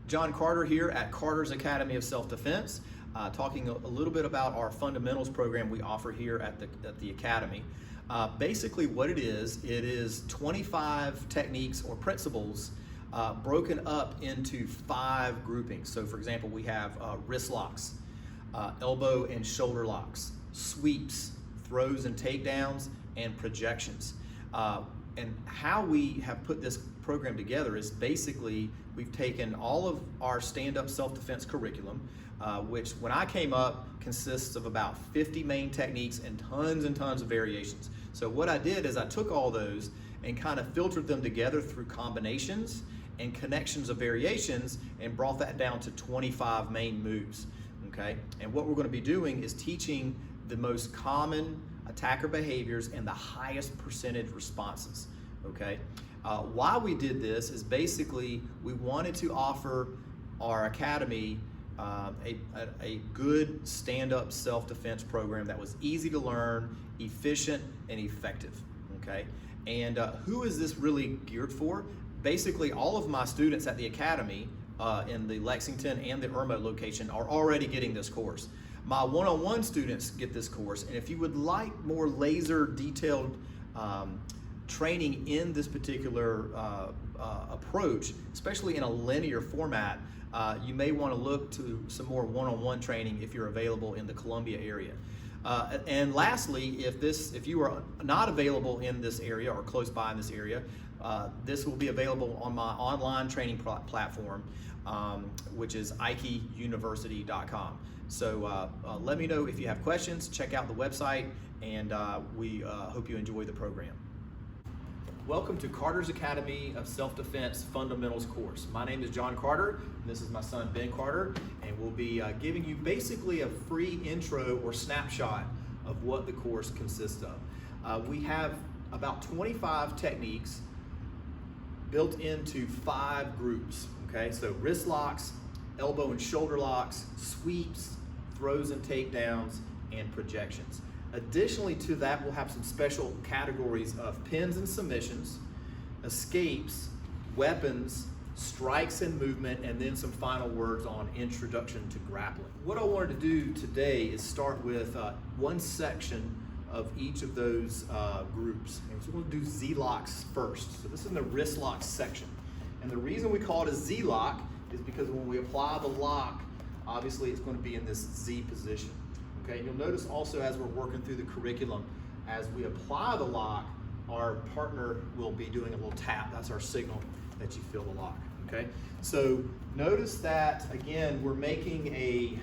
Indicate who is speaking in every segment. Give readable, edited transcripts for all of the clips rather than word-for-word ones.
Speaker 1: John Carter here at Carter's Academy of Self-Defense, talking a little bit about our fundamentals program we offer here at the Academy. Basically what it is 25 techniques or principles broken up into 5 groupings. So for example, we have wrist locks, elbow and shoulder locks, sweeps, throws and takedowns, and projections. And how we have put this program together is basically we've taken all of our stand-up self-defense curriculum, which when I came up consists of about 50 main techniques and tons of variations. So what I did is I took all those and kind of filtered them together through combinations and connections of variations and brought that down to 25 main moves, okay? And what we're going to be doing is teaching the most common attacker behaviors and the highest percentage responses, okay? Why we did this is basically we wanted to offer our academy a good stand-up self-defense program that was easy to learn, efficient, and effective, okay? And who is this really geared for? Basically, all of my students at the academy in the Lexington and the Irmo location are already getting this course. My one-on-one students get this course, and if you would like more laser detailed training in this particular approach, especially in a linear format, you may want to look to some more one-on-one training if you're available in the Columbia area. And lastly, if you are not available in this area or close by in this area, this will be available on my online training platform, which is aikiuniversity.com. So let me know if you have questions. Check out the website, and we hope you enjoy the program. Welcome to Carter's Academy of Self-Defense Fundamentals course. My name is John Carter, and this is my son Ben Carter, and we'll be giving you basically a free intro or snapshot of what the course consists of. We have about 25 techniques built into 5 groups, okay? So wrist locks, elbow and shoulder locks, sweeps, throws and takedowns, and projections. Additionally to that, we'll have some special categories of pins and submissions, escapes, weapons, strikes and movement, and then some final words on introduction to grappling. What I wanted to do today is start with one section of each of those groups. And so we're going to do Z-locks first. So this is in the wrist locks section. And the reason we call it a Z-lock is because when we apply the lock, obviously it's going to be in this Z position. Okay, you'll notice also as we're working through the curriculum, as we apply the lock, our partner will be doing a little tap. That's our signal that you feel the lock, okay? So notice that, again, we're making a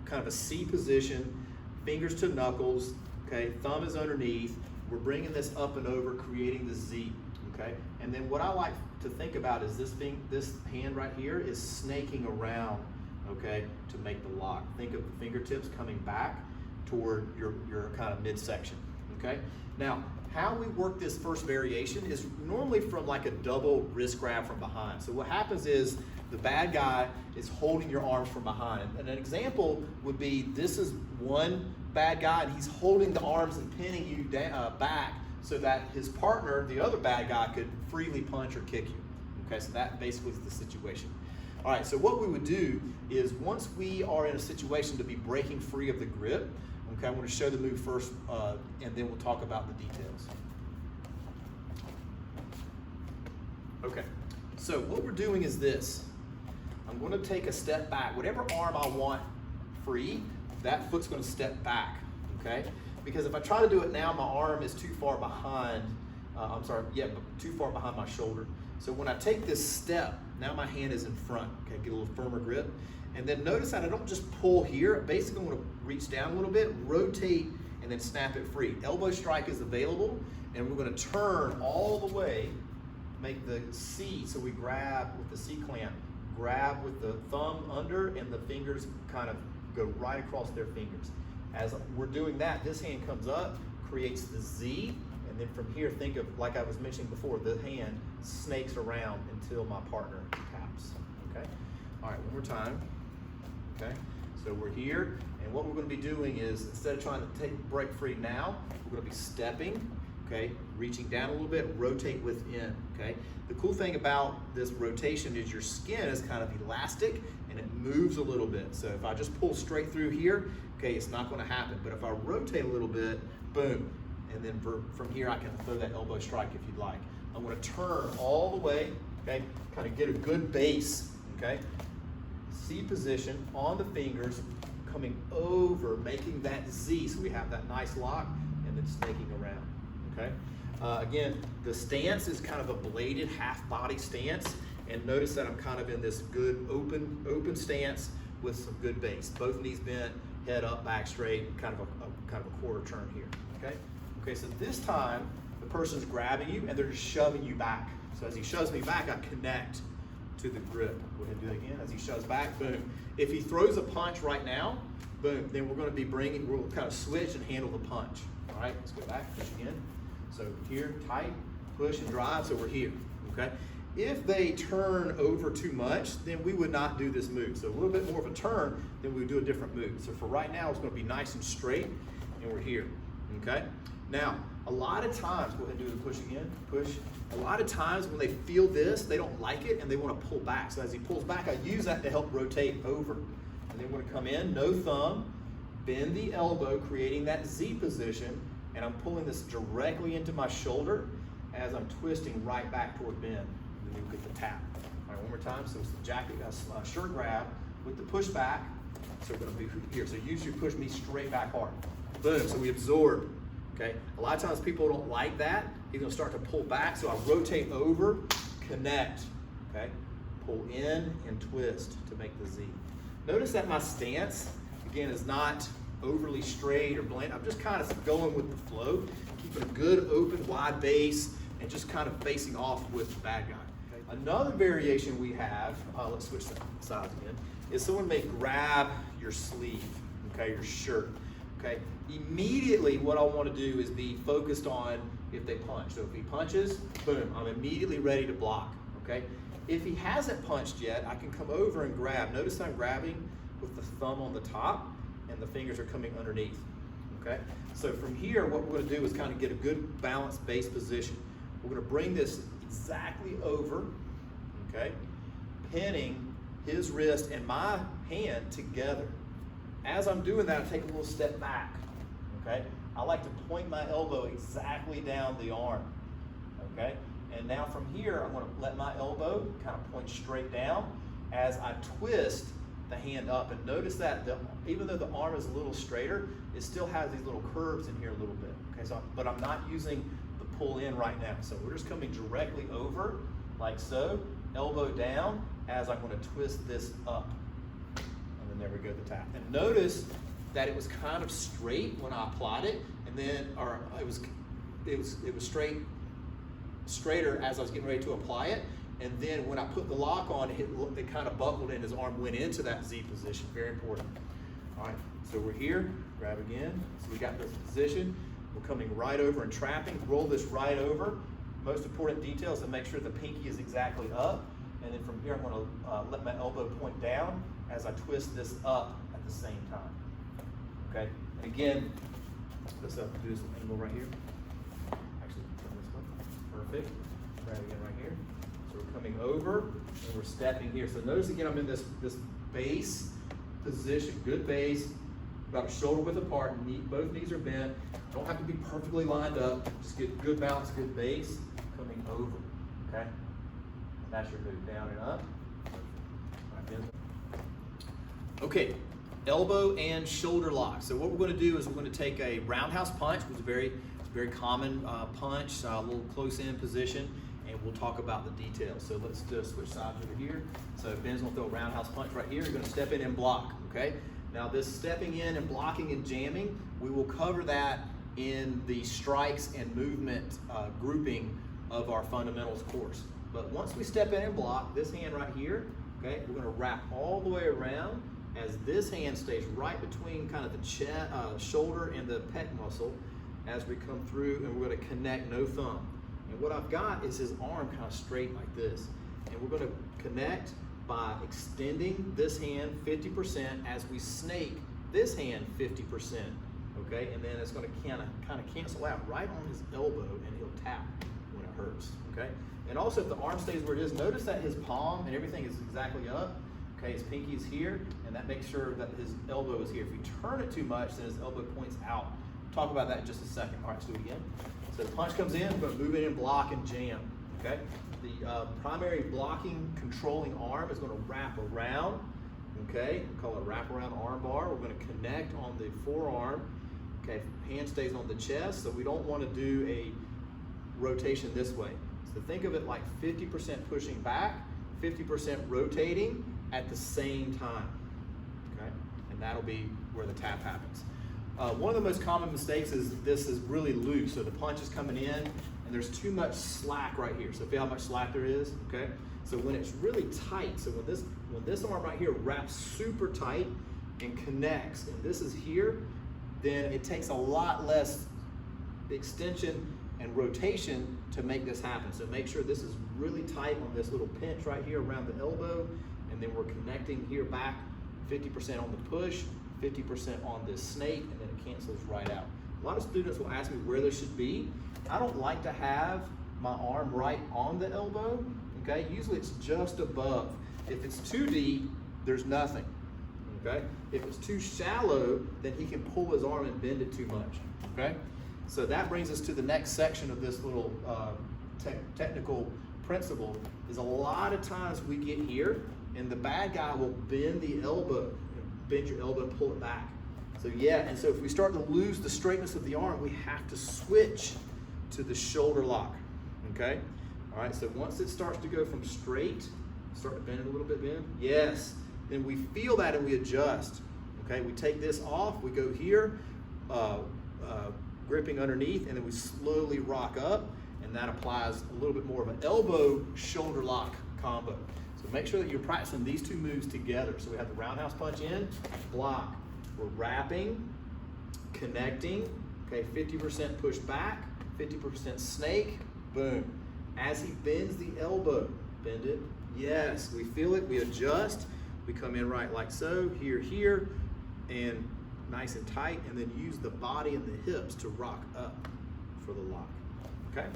Speaker 1: kind of a C position, fingers to knuckles, okay? Thumb is underneath. We're bringing this up and over, creating the Z, okay? And then what I like to think about is this hand right here is snaking around, okay, to make the lock. Think of the fingertips coming back toward your kind of midsection, okay? Now, how we work this first variation is normally from like a double wrist grab from behind. So what happens is the bad guy is holding your arms from behind. And an example would be this is one bad guy and he's holding the arms and pinning you back so that his partner, the other bad guy, could freely punch or kick you. Okay, so that basically is the situation. All right, so what we would do is once we are in a situation to be breaking free of the grip, okay, I'm going to show the move first, and then we'll talk about the details. Okay, so what we're doing is this. I'm going to take a step back. Whatever arm I want free, that foot's going to step back, okay? Because if I try to do it now, my arm is too far behind, too far behind my shoulder. So when I take this step, now my hand is in front, okay, get a little firmer grip. And then notice that I don't just pull here, basically I'm gonna reach down a little bit, rotate, and then snap it free. Elbow strike is available, and we're gonna turn all the way, make the C, so we grab with the C clamp, grab with the thumb under, and the fingers kind of go right across their fingers. As we're doing that, this hand comes up, creates the Z, and then from here, think of, like I was mentioning before, the hand snakes around until my partner taps, okay? All right, one more time, okay? So we're here, and what we're gonna be doing is, instead of trying to break free now, we're gonna be stepping, okay? Reaching down a little bit, rotate within, okay? The cool thing about this rotation is your skin is kind of elastic and it moves a little bit. So if I just pull straight through here, okay, it's not gonna happen. But if I rotate a little bit, boom, and then from here I can throw that elbow strike if you'd like. I'm gonna turn all the way, okay? Kind of get a good base, okay? C position on the fingers, coming over, making that Z, so we have that nice lock, and then snaking around, okay? Again, the stance is kind of a bladed half body stance, and notice that I'm kind of in this good open stance with some good base. Both knees bent, head up, back straight, kind of a quarter turn here, okay? Okay, so this time, the person's grabbing you and they're just shoving you back. So as he shoves me back, I connect to the grip. Go ahead and do that again. As he shoves back, boom. If he throws a punch right now, boom, then we'll kind of switch and handle the punch. All right, let's go back, push again. So here, tight, push and drive, so we're here, okay? If they turn over too much, then we would not do this move. So a little bit more of a turn, then we would do a different move. So for right now, it's gonna be nice and straight, and we're here, okay? Now, a lot of times, go ahead and do the push again, push. A lot of times when they feel this, they don't like it and they wanna pull back. So as he pulls back, I use that to help rotate over. And then we're gonna come in, no thumb, bend the elbow, creating that Z position, and I'm pulling this directly into my shoulder as I'm twisting right back toward bend. And then we get the tap. All right, one more time. So it's the jacket, shirt grab with the push back. So we're gonna be here. So usually push me straight back hard. Boom, so we absorb. Okay, a lot of times people don't like that. He's gonna start to pull back, so I rotate over, connect, okay? Pull in and twist to make the Z. Notice that my stance, again, is not overly straight or bland. I'm just kind of going with the flow, keeping a good open, wide base, and just kind of facing off with the bad guy. Okay? Another variation we have, let's switch sides again, is someone may grab your sleeve, okay, your shirt. Okay, immediately what I want to do is be focused on if they punch. So if he punches, boom, I'm immediately ready to block, okay? If he hasn't punched yet, I can come over and grab. Notice I'm grabbing with the thumb on the top and the fingers are coming underneath, okay? So from here, what we're going to do is kind of get a good balanced base position. We're going to bring this exactly over, okay? Pinning his wrist and my hand together. As I'm doing that, I take a little step back, okay? I like to point my elbow exactly down the arm, okay? And now from here, I'm gonna let my elbow kind of point straight down as I twist the hand up. And notice that even though the arm is a little straighter, it still has these little curves in here a little bit, okay? So, but I'm not using the pull in right now. So we're just coming directly over, like so, elbow down, as I'm gonna twist this up. And there we go, the tap. And notice that it was kind of straight when I applied it, and then, or it was straighter as I was getting ready to apply it, and then when I put the lock on, it kind of buckled and his arm went into that Z position. Very important. All right, so we're here, grab again. So we got this position. We're coming right over and trapping. Roll this right over. Most important detail is to make sure the pinky is exactly up, and then from here I'm going to let my elbow point down as I twist this up at the same time. Okay, and again, let's do this angle right here. Actually, turn this way. Perfect. Try it again right here. So we're coming over and we're stepping here. So notice again, I'm in this base position, good base, about a shoulder width apart. Both knees are bent. Don't have to be perfectly lined up. Just get good balance, good base, coming over. Okay, that's your move, down and up. Right in. Okay, elbow and shoulder lock. So what we're going to do is we're going to take a roundhouse punch, which is a very common punch, a little close in position, and we'll talk about the details. So let's just switch sides over here. So Ben's going to throw a roundhouse punch right here. You're going to step in and block, okay? Now this stepping in and blocking and jamming, we will cover that in the strikes and movement grouping of our fundamentals course. But once we step in and block, this hand right here, okay, we're going to wrap all the way around as this hand stays right between kind of the chest, shoulder and the pec muscle as we come through, and we're going to connect, no thumb. And what I've got is his arm kind of straight like this. And we're going to connect by extending this hand 50% as we snake this hand 50%, okay? And then it's gonna kind of cancel out right on his elbow, and he'll tap when it hurts, okay? And also, if the arm stays where it is, notice that his palm and everything is exactly up, okay? His pinky is here, and that makes sure that his elbow is here. If you turn it too much, then his elbow points out. Talk about that in just a second. All right, let's do it again. So the punch comes in, but move in and block and jam, okay? The primary blocking, controlling arm is gonna wrap around, okay? We call it wrap around arm bar. We're gonna connect on the forearm, okay? Hand stays on the chest, so we don't wanna do a rotation this way. So think of it like 50% pushing back, 50% rotating at the same time, okay? And that'll be where the tap happens. One of the most common mistakes is this is really loose, so the punch is coming in and there's too much slack right here. So feel how much slack there is, okay? So when it's really tight, so when this arm right here wraps super tight and connects, and this is here, then it takes a lot less extension and rotation to make this happen. So make sure this is really tight on this little pinch right here around the elbow, and then we're connecting here back 50% on the push, 50% on this snake, and then it cancels right out. A lot of students will ask me where this should be. I don't like to have my arm right on the elbow, okay? Usually it's just above. If it's too deep, there's nothing, okay? If it's too shallow, then he can pull his arm and bend it too much, okay? So that brings us to the next section of this little technical principle, is a lot of times we get here and the bad guy will bend the elbow, bend your elbow and pull it back. So yeah, and so if we start to lose the straightness of the arm, we have to switch to the shoulder lock, okay? All right, so once it starts to go from straight, start to bend it a little bit, bend, yes. Then we feel that and we adjust, okay? We take this off, we go here, gripping underneath, and then we slowly rock up, and that applies a little bit more of an elbow shoulder lock combo. So make sure that you're practicing these two moves together. So we have the roundhouse punch in, block. We're wrapping, connecting, okay, 50% push back, 50% snake, boom. As he bends the elbow, bend it, yes, we feel it, we adjust, we come in right like so, here, and nice and tight, and then use the body and the hips to rock up for the lock, okay?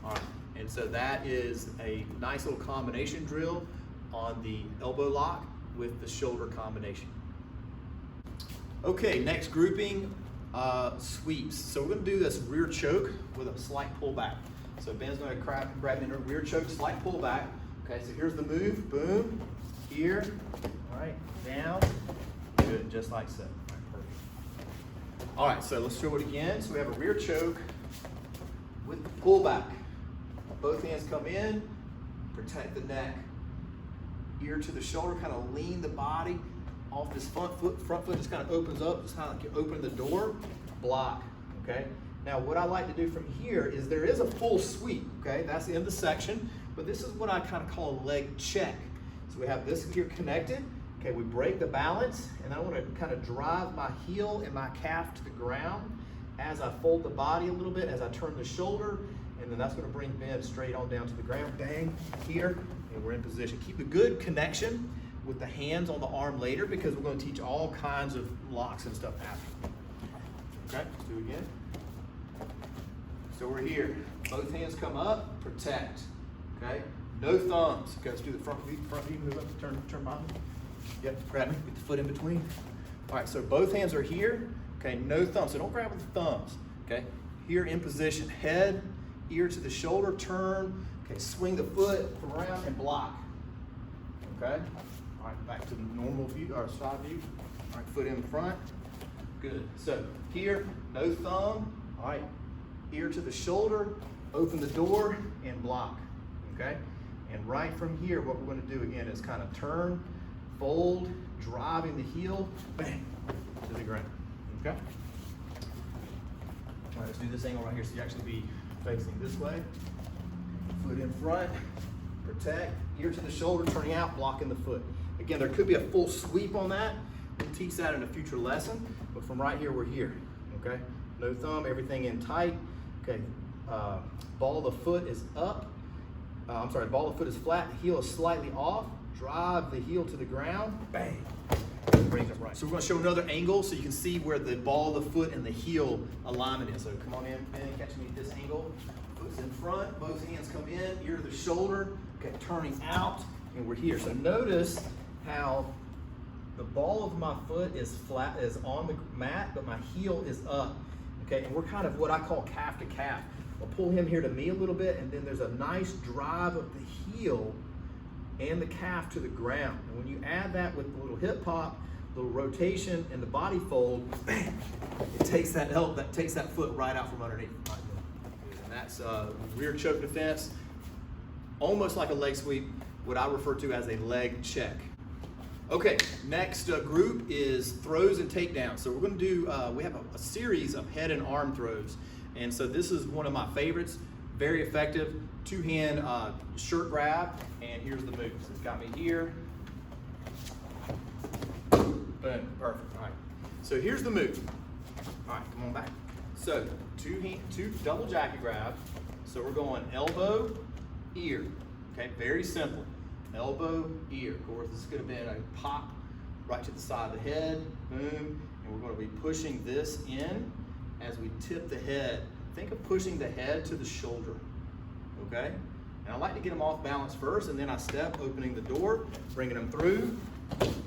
Speaker 1: All right, and so that is a nice little combination drill on the elbow lock with the shoulder combination. Okay, next grouping, sweeps. So we're gonna do this rear choke with a slight pullback. So Ben's gonna grab in a rear choke, slight pullback. Okay, so here's the move, boom, here, all right, down, good, just like so. All right, so let's show it again. So we have a rear choke with the pullback. Both hands come in, protect the neck, ear to the shoulder, kind of lean the body off this front foot just kind of opens up, just kind of like you open the door, block, okay? Now what I like to do from here is there is a full sweep, okay? That's the end of the section, but this is what I kind of call a leg check. So we have this here connected, okay, we break the balance, and I want to kind of drive my heel and my calf to the ground as I fold the body a little bit, as I turn the shoulder, and then that's going to bring Ben straight on down to the ground, bang, here, and we're in position. Keep a good connection with the hands on the arm later, because we're going to teach all kinds of locks and stuff after. Okay, let's do it again. So we're here. Both hands come up, protect. Okay, no thumbs. Okay, let's do the front view, move up, turn behind. Yep, grab me, get the foot in between. All right, so both hands are here. Okay, no thumbs, so don't grab with the thumbs. Okay, here in position, head, ear to the shoulder, turn. Okay, swing the foot around and block. Okay. All right, back to the normal view, or side view. All right, foot in front. Good. So here, no thumb. All right, ear to the shoulder, open the door, and block. Okay? And right from here, what we're going to do again is kind of turn, fold, driving the heel, bang, to the ground. Okay? All right, let's do this angle right here so you actually be facing this way. Foot in front, protect, ear to the shoulder, turning out, blocking the foot. Again, there could be a full sweep on that. We'll teach that in a future lesson, but from right here, we're here, okay? No thumb, everything in tight. Okay, ball of the foot is up. Ball of the foot is flat, the heel is slightly off. Drive the heel to the ground, bang. brings it right. So we're going to show another angle so you can see where the ball of the foot and the heel alignment is. So come on in, Ben, catch me at this angle. Foot's in front, both hands come in, ear to the shoulder, okay, turning out, and we're here. So notice how the ball of my foot is flat, is on the mat, but my heel is up, okay? And we're kind of what I call calf to calf. I'll pull him here to me a little bit, and then there's a nice drive of the heel and the calf to the ground. And when you add that with a little hip pop, little rotation, and the body fold, bam, it takes that foot right out from underneath. And that's rear choke defense, almost like a leg sweep, what I refer to as a leg check. Okay, next group is throws and takedowns. So we're going to do, we have a series of head and arm throws. And so this is one of my favorites, very effective, two-hand shirt grab, and here's the move. So it's got me here. Boom, perfect, all right. So here's the move. All right, come on back. So two double jacket grab. So we're going elbow, ear, okay, very simple. Elbow, ear. Of course, this is going to be a pop right to the side of the head, boom, and we're going to be pushing this in as we tip the head. Think of pushing the head to the shoulder, okay? And I like to get them off balance first, and then I step, opening the door, bringing them through,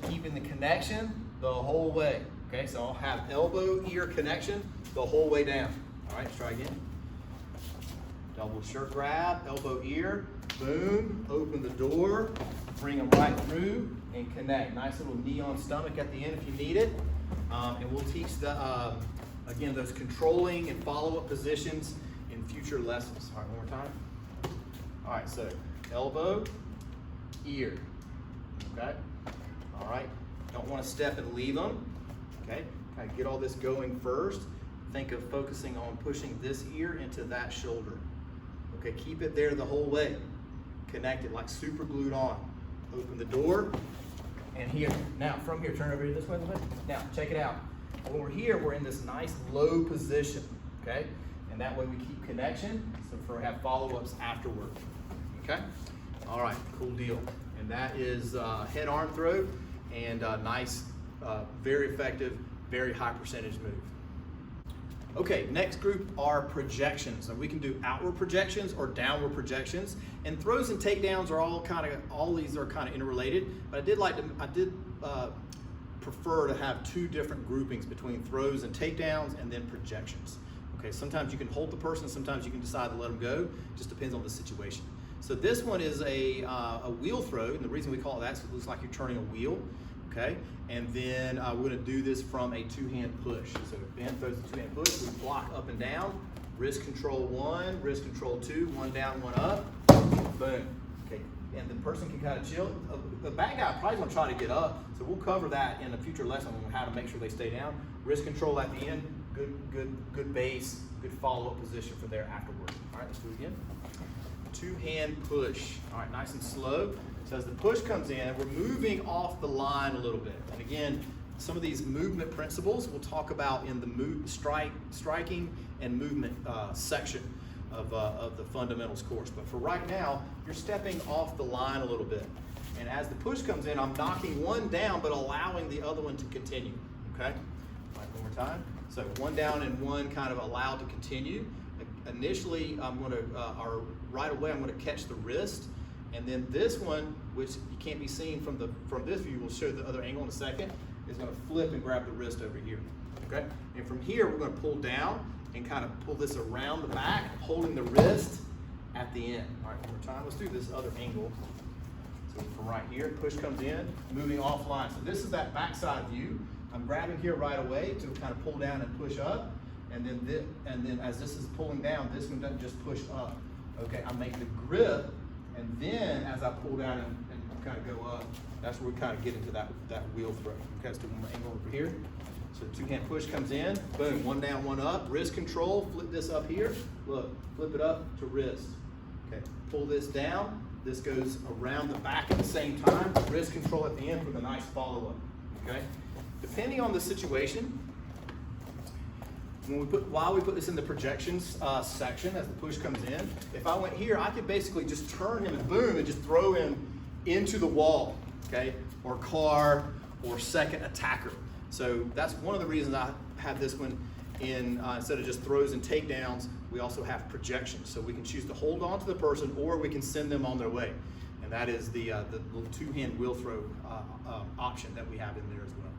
Speaker 1: keeping the connection the whole way, okay? So I'll have elbow, ear connection the whole way down. All right, let's try again. Double shirt grab, elbow, ear, boom, open the door, bring them right through and connect. Nice little Nihon stomach at the end if you need it. And we'll teach again, those controlling and follow-up positions in future lessons. All right, one more time. All right, so elbow, ear, okay? All right, don't want to step and leave them, okay? Kind of get all this going first. Think of focusing on pushing this ear into that shoulder. Okay, keep it there the whole way. Connect it like super glued on. Open the door, and here. Now, from here, turn over here this way a little bit. Now, check it out. When we're here, we're in this nice low position, okay? And that way we keep connection, so for have follow-ups afterward, okay? All right, cool deal. And that is head arm throw, and nice, very effective, very high percentage move. Okay, next group are projections. And we can do outward projections or downward projections. And throws and takedowns are all these are kind of interrelated. But I did prefer to have two different groupings between throws and takedowns and then projections. Okay, sometimes you can hold the person, sometimes you can decide to let them go. Just depends on the situation. So this one is a wheel throw, and the reason we call it that is it looks like you're turning a wheel. Okay, and then we're going to do this from a two-hand push. So Ben throws the two-hand push, we block up and down, wrist control one, wrist control two, one down, one up, boom. Okay, and the person can kind of chill. The bad guy probably going to try to get up, so we'll cover that in a future lesson on how to make sure they stay down. Wrist control at the end, good base, good follow-up position for there afterward. All right, let's do it again. Two-hand push. All right, nice and slow. So as the push comes in, we're moving off the line a little bit. And again, some of these movement principles we'll talk about in the striking and movement section of the fundamentals course. But for right now, you're stepping off the line a little bit. And as the push comes in, I'm knocking one down, but allowing the other one to continue, okay? All right, one more time. So one down and one kind of allowed to continue. Initially, right away, I'm gonna catch the wrist. And then this one, which you can't be seen from this view, we'll show the other angle in a second, is going to flip and grab the wrist over here, okay? And from here, we're going to pull down and kind of pull this around the back, holding the wrist at the end. All right, one more time. Let's do this other angle. So from right here, push comes in, moving offline. So this is that backside view. I'm grabbing here right away to kind of pull down and push up. And then as this is pulling down, this one doesn't just push up. Okay, I make the grip. And then as I pull down and kind of go up, that's where we kind of get into that wheel throw. Okay, let's do one more angle over here. So two-hand push comes in, boom, one down, one up, wrist control, flip this up here. Look, flip it up to wrist. Okay, pull this down. This goes around the back at the same time. Wrist control at the end with a nice follow-up. Okay, depending on the situation, while we put this in the projections section as the push comes in, if I went here, I could basically just turn him and boom, and just throw him into the wall, okay? Or car, or second attacker. So that's one of the reasons I have this one in, instead of just throws and takedowns, we also have projections. So we can choose to hold on to the person, or we can send them on their way. And that is the little two-hand wheel throw option that we have in there as well.